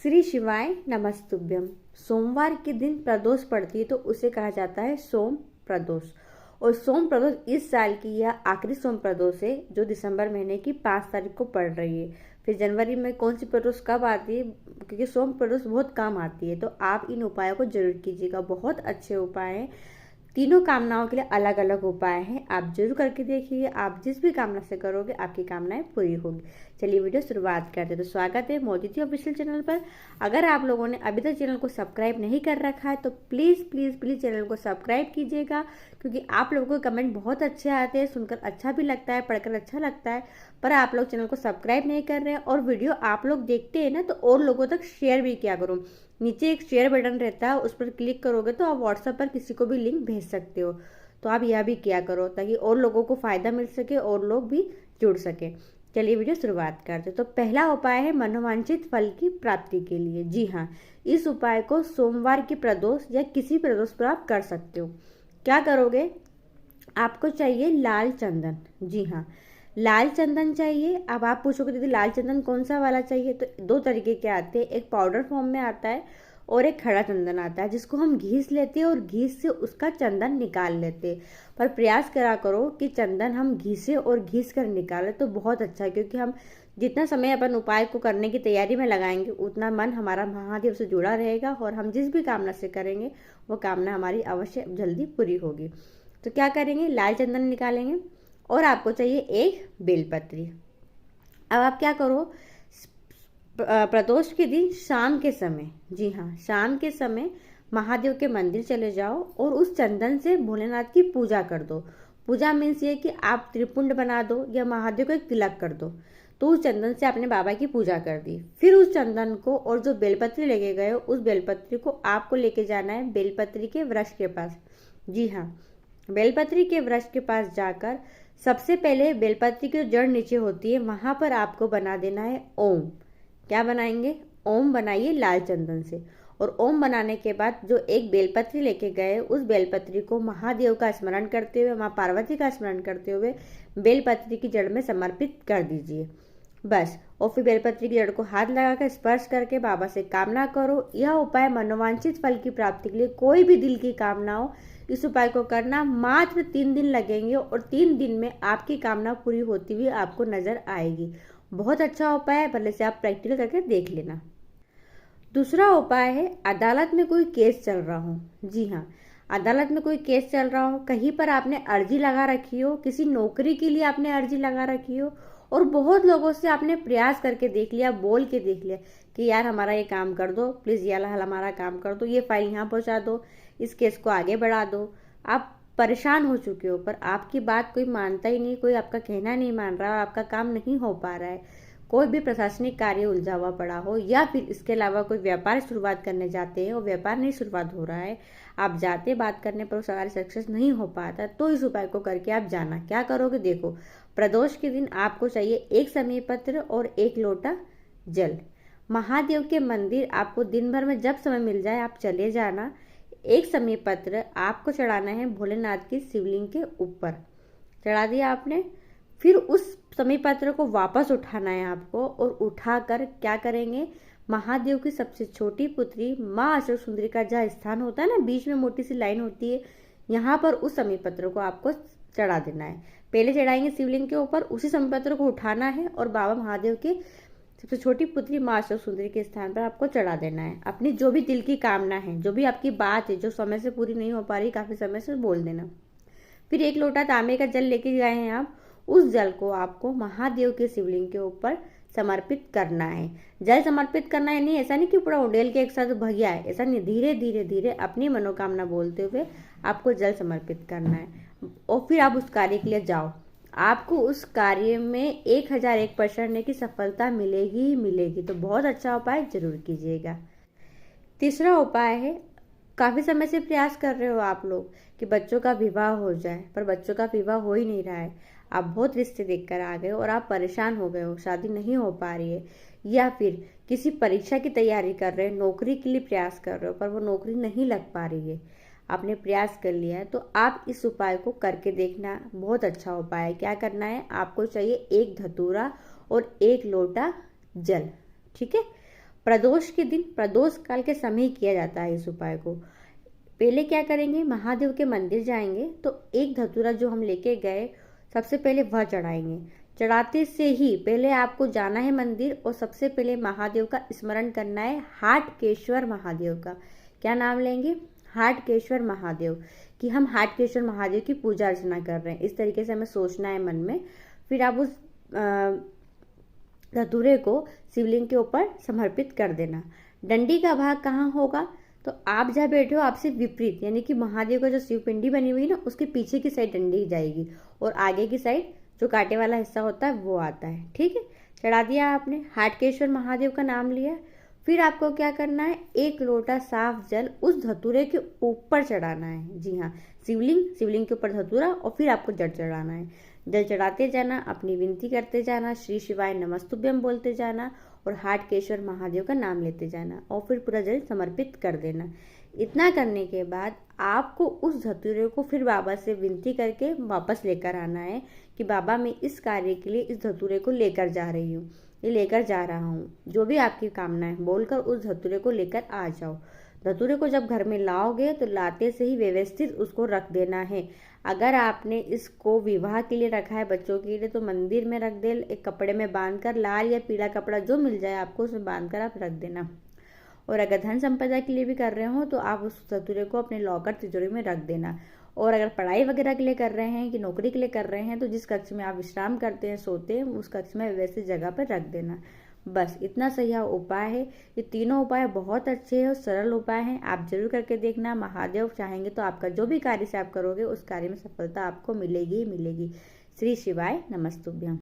श्री शिवाय नमस्तुभ्यम। सोमवार के दिन प्रदोष पड़ती है तो उसे कहा जाता है सोम प्रदोष। और सोम प्रदोष इस साल की यह आखिरी सोम प्रदोष है जो दिसंबर महीने की 5 तारीख को पड़ रही है। फिर जनवरी में कौन सी प्रदोष कब आती है, क्योंकि सोम प्रदोष बहुत काम आती है। तो आप इन उपायों को जरूर कीजिएगा, बहुत अच्छे उपाय हैं। तीनों कामनाओं के लिए अलग अलग उपाय हैं, आप जरूर करके देखिए। आप जिस भी कामना से करोगे आपकी कामनाएं पूरी होगी। चलिए वीडियो शुरुआत करते हैं। तो स्वागत है मोदी ऑफिशियल चैनल पर। अगर आप लोगों ने अभी तक चैनल को सब्सक्राइब नहीं कर रखा है तो प्लीज़ प्लीज़ प्लीज़ चैनल को सब्सक्राइब कीजिएगा, क्योंकि आप लोगों के कमेंट बहुत अच्छे आते हैं, सुनकर अच्छा भी लगता है, पढ़कर अच्छा लगता है। पर आप लोग चैनल को सब्सक्राइब नहीं कर रहे हैं और वीडियो आप लोग देखते हैं ना, तो और लोगों तक शेयर भी किया करो। नीचे एक शेयर बटन रहता है, उस पर क्लिक करोगे तो आप व्हाट्सएप पर किसी को भी लिंक भेज सकते हो। तो आप यह भी किया करो ताकि और लोगों को फ़ायदा मिल सके और लोग भी जुड़ सके। चलिए वीडियो शुरुआत करते हैं। तो पहला उपाय है मनोवांछित फल की प्राप्ति के लिए। जी हाँ, इस उपाय को सोमवार की प्रदोष या किसी प्रदोष पर आप कर सकते हो। क्या करोगे, आपको चाहिए लाल चंदन। जी हाँ, लाल चंदन चाहिए। अब आप पूछोगे दीदी लाल चंदन कौन सा वाला चाहिए, तो दो तरीके के आते हैं, एक पाउडर फॉर्म में आता है और एक खड़ा चंदन आता है, जिसको हम घीस लेते हैं और घीस से उसका चंदन निकाल लेते हैं। पर प्रयास करा करो कि चंदन हम घीसे और घीस कर निकालें तो बहुत अच्छा है, क्योंकि हम जितना समय अपन उपाय को करने की तैयारी में लगाएंगे उतना मन हमारा महादेव से जुड़ा रहेगा और हम जिस भी कामना से करेंगे वो कामना हमारी अवश्य जल्दी पूरी होगी। तो क्या करेंगे, लाल चंदन निकालेंगे और आपको चाहिए एक बेलपत्री। अब आप क्या करो, प्रदोष के दिन शाम के समय, जी हाँ शाम के समय महादेव के मंदिर चले जाओ और उस चंदन से भोलेनाथ की पूजा कर दो। पूजा मीन्स ये कि आप त्रिपुंड बना दो या महादेव को एक तिलक कर दो। तो उस चंदन से आपने बाबा की पूजा कर दी। फिर उस चंदन को और जो बेलपत्री लेके गए हो उस बेलपत्री को आपको लेके जाना है बेलपत्री के वृक्ष के पास। जी हाँ, बेलपत्री के वृक्ष के पास जाकर सबसे पहले बेलपत्री की जो जड़ नीचे होती है वहां पर आपको बना देना है ओम। क्या बनाएंगे, ओम बनाइए लाल चंदन से। और ओम बनाने के बाद जो एक बेलपत्री लेके गए उस बेलपत्री को महादेव का स्मरण करते हुए, माँ पार्वती का स्मरण करते हुए बेलपत्री की जड़ में समर्पित कर दीजिए बस। और फिर बेलपत्री की जड़ को हाथ लगाकर स्पर्श करके बाबा से कामना करो। यह उपाय मनोवांछित फल की प्राप्ति के लिए, कोई भी दिल की कामना हो, इस उपाय को करना मात्र 3 दिन लगेंगे और 3 दिन में आपकी कामना पूरी होती हुई आपको नजर आएगी। बहुत अच्छा उपाय है, भले से आप प्रैक्टिकल करके देख लेना। दूसरा उपाय है अदालत में कोई केस चल रहा हो। जी हाँ, अदालत में कोई केस चल रहा हो, कहीं पर आपने अर्जी लगा रखी हो, किसी नौकरी के लिए आपने अर्जी लगा रखी हो और बहुत लोगों से आपने प्रयास करके देख लिया, बोल के देख लिया कि यार हमारा ये काम कर दो प्लीज़, ये हमारा काम कर दो, ये फाइल यहाँ पहुँचा दो, इस केस को आगे बढ़ा दो। आप परेशान हो चुके हो पर आपकी बात कोई मानता ही नहीं, कोई आपका कहना नहीं मान रहा, आपका काम नहीं हो पा रहा है। कोई भी प्रशासनिक कार्य उलझा हुआ पड़ा हो या फिर इसके अलावा कोई व्यापार शुरुआत करने जाते हैं और व्यापार नहीं शुरुआत हो रहा है, आप जाते बात करने पर कार्य सक्सेस नहीं हो पाता, तो इस उपाय को करके आप जाना। क्या करोगे, देखो प्रदोष के दिन आपको चाहिए एक समी पत्र और 1 लोटा जल। महादेव के मंदिर आपको दिन भर में जब समय मिल जाए आप चले जाना। एक समी पत्र आपको चढ़ाना है भोलेनाथ की शिवलिंग के ऊपर। चढ़ा दिया आपने, फिर उस समी पत्र को वापस उठाना है आपको और उठाकर क्या करेंगे, महादेव की सबसे छोटी पुत्री माँ अष्टक सुंदरी का जहाँ स्थान होता है ना, बीच में मोटी सी लाइन होती है, यहाँ पर उस समी पत्र को आपको चढ़ा देना है। पहले चढ़ाएंगे शिवलिंग के ऊपर, उसी समी पत्र को उठाना है और बाबा महादेव के सबसे छोटी पुत्री माँ अष्टक सुंदरी के स्थान पर आपको चढ़ा देना है। अपनी जो भी दिल की कामना है, जो भी आपकी बात है, जो समय से पूरी नहीं हो पा रही, काफी समय से बोल देना। फिर 1 लोटा तांबे का जल लेके गए हैं आप, उस जल को आपको महादेव के शिवलिंग के ऊपर समर्पित करना है। जल समर्पित करना है नहीं, ऐसा नहीं कि पूरा उंडेल के एक साथ भगिया है, ऐसा नहीं, धीरे धीरे धीरे अपनी मनोकामना बोलते हुए आपको जल समर्पित करना है और फिर आप उस कार्य के लिए जाओ। आपको उस कार्य में 1001% की सफलता मिलेगी ही मिलेगी। तो बहुत अच्छा उपाय जरूर कीजिएगा। तीसरा उपाय है, काफ़ी समय से प्रयास कर रहे हो आप लोग कि बच्चों का विवाह हो जाए, पर बच्चों का विवाह हो ही नहीं रहा है। आप बहुत रिश्ते देखकर आ गए और आप परेशान हो गए हो, शादी नहीं हो पा रही है, या फिर किसी परीक्षा की तैयारी कर रहे हो, नौकरी के लिए प्रयास कर रहे हो पर वो नौकरी नहीं लग पा रही है, आपने प्रयास कर लिया है, तो आप इस उपाय को करके देखना। बहुत अच्छा उपाय है। क्या करना है, आपको चाहिए 1 धतूरा और 1 लोटा जल। ठीक है, प्रदोष के दिन प्रदोष काल के समय किया जाता है इस उपाय को। पहले क्या करेंगे, महादेव के मंदिर जाएंगे तो एक धतूरा जो हम लेके गए सबसे पहले वह चढ़ाएंगे। चढ़ाते से ही पहले आपको जाना है मंदिर और सबसे पहले महादेव का स्मरण करना है, हाटकेश्वर महादेव का। क्या नाम लेंगे, हाटकेश्वर महादेव, कि हम हाटकेश्वर महादेव की पूजा अर्चना कर रहे हैं, इस तरीके से हमें सोचना है मन में। फिर आप उस धतूरे को शिवलिंग के ऊपर समर्पित कर देना। डंडी का भाग कहाँ होगा, तो आप जहाँ बैठे हो आपसे विपरीत, यानी कि महादेव का जो शिव पिंडी बनी हुई है ना, उसके पीछे की साइड डंडी जाएगी और आगे की साइड जो कांटे वाला हिस्सा होता है वो आता है। ठीक है, चढ़ा दिया आपने, हाटकेश्वर महादेव का नाम लिया। फिर आपको क्या करना है, एक लोटा साफ जल उस धतूरे के ऊपर चढ़ाना है। जी हाँ, शिवलिंग के ऊपर धतूरा और फिर आपको जल चढ़ाना है। जल चढ़ाते जाना, अपनी विनती करते जाना, श्री शिवाय नमस्तुभ्यम बोलते जाना और हाटकेश्वर महादेव का नाम लेते जाना और फिर पूरा जल समर्पित कर देना। इतना करने के बाद आपको उस धतूरे को फिर बाबा से विनती करके वापस लेकर आना है कि बाबा मैं इस कार्य के लिए इस धतूरे को लेकर जा रही हूँ, ये लेकर जा रहा हूँ, जो भी आपकी कामना है बोलकर उस धतूरे को लेकर आ जाओ। धतूरे को जब घर में लाओगे तो लाते से ही व्यवस्थित उसको रख देना है। अगर आपने इसको विवाह के लिए रखा है बच्चों के लिए तो मंदिर में रख दे, एक कपड़े में बांधकर, लाल या पीला कपड़ा जो मिल जाए आपको उसमें बांधकर आप रख देना। और अगर धन संपदा के लिए भी कर रहे हो तो आप उस धतूरे को अपने लॉकर तिजोरी में रख देना। और अगर पढ़ाई वगैरह के लिए कर रहे हैं कि नौकरी के लिए कर रहे हैं तो जिस कक्ष में आप विश्राम करते हैं, सोते हैं, उस कक्ष में व्यवस्थित जगह पर रख देना। बस इतना सही उपाय है। ये तीनों उपाय बहुत अच्छे हैं और सरल उपाय हैं, आप जरूर करके देखना। महादेव चाहेंगे तो आपका जो भी कार्य से आप करोगे उस कार्य में सफलता आपको मिलेगी ही मिलेगी। श्री शिवाय नमस्तुभ्यम।